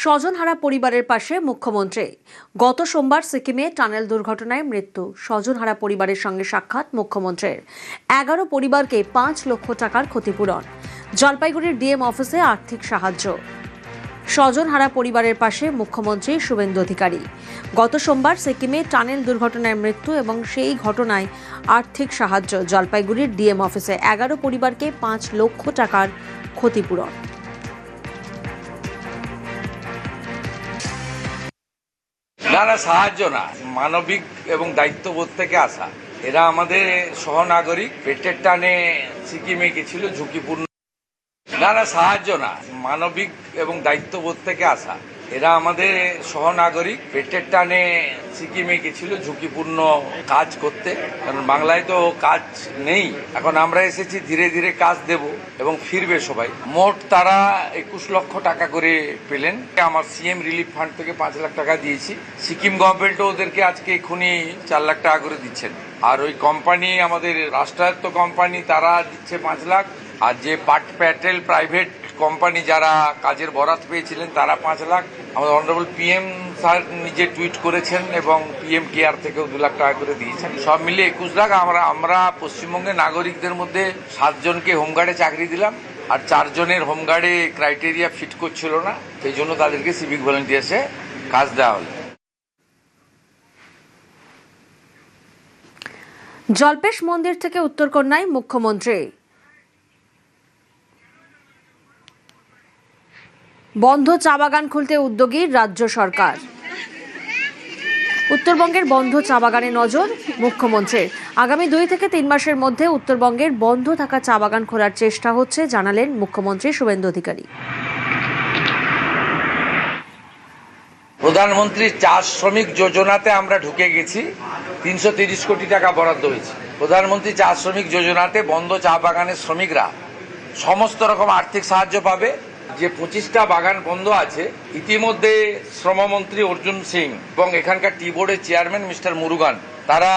স্বজনহারা পরিবারের পাশে মুখ্যমন্ত্রী। গত সোমবার সিকিমে টানেল দুর্ঘটনায় মৃত্যু স্বজনহারা পরিবারের সঙ্গে সাক্ষাৎ মুখ্যমন্ত্রীর। 11 পরিবারকে 5 লক্ষ টাকার ক্ষতিপূরণ। জলপাইগুড়ির ডিএম অফিসে আর্থিক সাহায্য। স্বজনহারা পরিবারের পাশে মুখ্যমন্ত্রী শুভেন্দু অধিকারী। গত সোমবার সিকিমে টানেল দুর্ঘটনায় মৃত্যু এবং সেই ঘটনায় আর্থিক সাহায্য। জলপাইগুড়ির ডিএম অফিসে 11 পরিবারকে 5 লক্ষ টাকার ক্ষতিপূরণ। না, সাহায্য না, মানবিক এবং দায়িত্ববোধ থেকে আসা। এরা আমাদের সহনাগরিক, পেটের টানে সিকিমে গেছিল, ঝুঁকিপূর্ণ। না, সাহায্য না, মানবিক এবং দায়িত্ববোধ থেকে আসা। এরা আমাদের সহনাগরিক, পেটের টানে সিকিমে গেছিল ঝুঁকিপূর্ণ কাজ করতে, কারণ বাংলায় তো কাজ নেই। এখন আমরা এসেছি, ধীরে ধীরে কাজ দেব এবং ফিরবে সবাই। মোট তারা 21 লক্ষ টাকা করে পেলেন। আমার সিএম রিলিফ ফান্ড থেকে 5 লাখ টাকা দিয়েছি। সিকিম গভর্নমেন্টও ওদেরকে আজকে এক্ষুনি 4 লাখ টাকা করে দিচ্ছেন। আর ওই কোম্পানি, আমাদের রাষ্ট্রায়ত্ত কোম্পানি, তারা দিচ্ছে 5 লাখ। আর যে প্যাটেল প্রাইভেট কোম্পানি যারা কাজের বরাত পেয়েছিলেন তারা 5 লাখ। আমাদের অনারেবল পিএম স্যার নিজে টুইট করেছেন এবং পিএম কেয়ার থেকেও 2 লাখ টাকা করে দিয়েছেন। সব মিলিয়ে 21 লাখ। আমরা পশ্চিমবঙ্গের নাগরিকদের মধ্যে 7 জনকে হোমগার্ডে চাকরি দিলাম, আর 4 জনের হোমগার্ডে ক্রাইটেরিয়া ফিট করছিল না, সেই জন্য তাদেরকে সিভিক ভলেন্টিয়ার্সে কাজ দেওয়া হলো। জল্পেশ মন্দির থেকে উত্তরকন্যায় মুখ্যমন্ত্রী। বন্ধ চা বাগান খুলতে উদ্যোগী রাজ্য সরকার। উত্তরবঙ্গের বন্ধ চা বাগানে নজর মুখ্যমন্ত্রীর। আগামী 2 থেকে 3 মাসের মধ্যে উত্তরবঙ্গের বন্ধ থাকা চা বাগান খোলার চেষ্টা হচ্ছে, জানালেন মুখ্যমন্ত্রী শুভেন্দু অধিকারী। প্রধানমন্ত্রী চা শ্রমিক যোজনাতে আমরা ঢুকে গেছি। 330 কোটি টাকা বরাদ্দ হয়েছে। প্রধানমন্ত্রী চা শ্রমিক যোজনাতে বন্ধ চা বাগানের শ্রমিকরা সমস্ত রকম আর্থিক সাহায্য পাবে। যে 25টা বাগান বন্ধ আছে, ইতিমধ্যে শ্রমমন্ত্রী অর্জুন সিং এবং এখানকার টি বোর্ডের চেয়ারম্যান মিস্টার মুরুগান তারা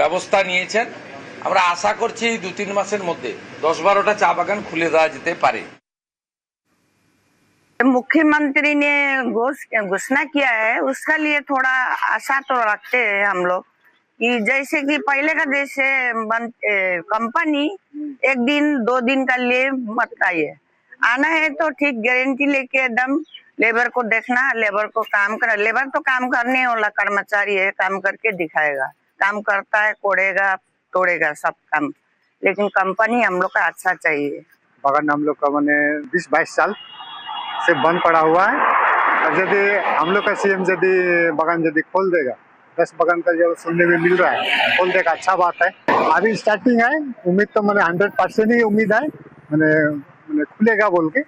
ব্যবস্থা নিয়েছেন। আমরা আশা করছি 2-3 মাসের মধ্যে 10-12টা চা বাগান খুলে দেওয়া যেতে পারে। मुख्यमंत्री ने घोषणा किया है, उसका लिए थोड़ा आशा तो रखते हैं हम लोग कि जैसे कि पहले का जैसे कंपनी 1 दिन 2 दिन का लिए मत आइए, आना है तो ठीक गारंटी लेके एकदम लेबर को देखना, लेबर को काम करा। लेबर तो काम करने वाला कर्मचारी है, काम करके दिखाएगा, काम करता है, कोड़ेगा तोड़ेगा सब काम, लेकिन कंपनी हम लोग का अच्छा चाहिए। बागान हम लोग का मैंने 20-22 साल से बंद पड़ा हुआ है, और यदि हम लोग का सीएम यदि बागान यदि खोल देगा, 10 बागान का जो सुनने में मिल रहा है, खोल देगा, अच्छा बात है। अभी स्टार्टिंग है, उम्मीद तो मैंने 100% ही उम्मीद है, मैंने खुलेगा बोल के।